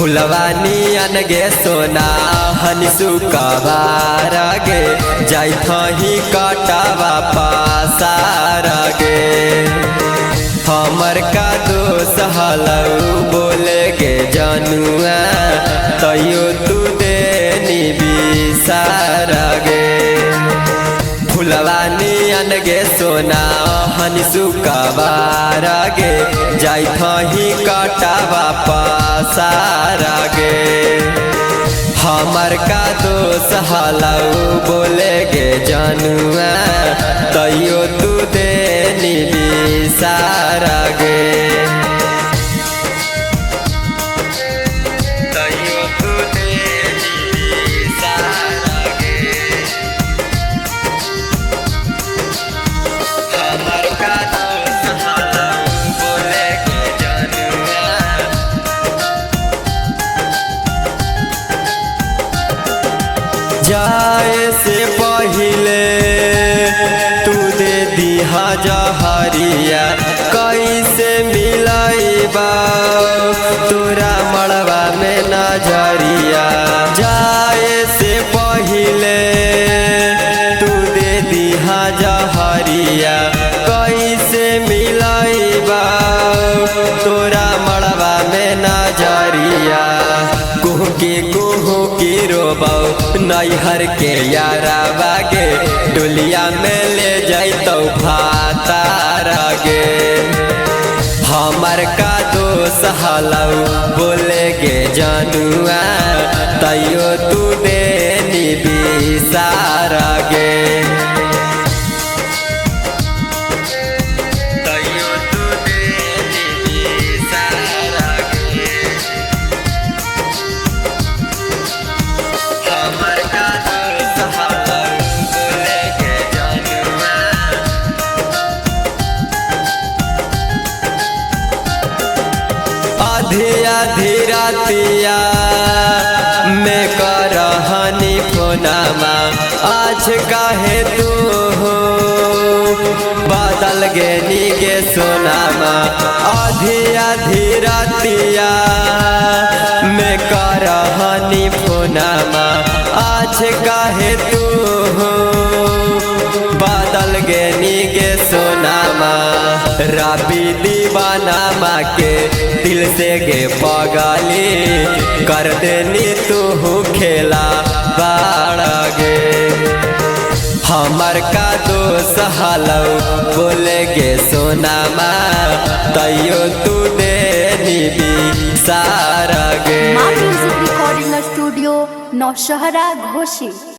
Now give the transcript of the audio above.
फुलवानी गे सोना हनिसु कबार गे जाई थही कटावा पासार गे हमर का दोष हलऊ बोले गे जनुआ तैयो तू देनी बिसार गे फुलवानी गे सोना हनिसु कबार गे जाई थही कटावा पासार गे हमर का दोष हलऊ बोले गे जनुआ तैयो तू देनी बिसार गे जाए से पहिले तू दे दिहा जहरिया कैसे मिलाइबा तोरा मड़वा में नजरिया जाए से पहिले तू दे दिहा जहरिया कैसे मिलाइबा तोरा मड़वा में नजरिया कुहू की रोबौ नैहर के यारा बागे डोलिया में ले जैतौ भातार गे हमर का दोष हलऊ बोले गे जनुआ तैयो तू देनी बिसार गे आधी रातिया में करहनी फोनमा आज काहे तू हो बदल गेनी गे सोनामा आधी रातिया में करहनी फोनमा आज काहे तू हो बदल गेनी गे सोनामा राबी दीवाना माँ के दिल से गे पगली कर देनी तू खेला बाड़ गे हमर का दोष हलऊ बोले गे सोनामा तैयो तू देनी बिसार गे। Music recording studio Naushahra Ghoshi.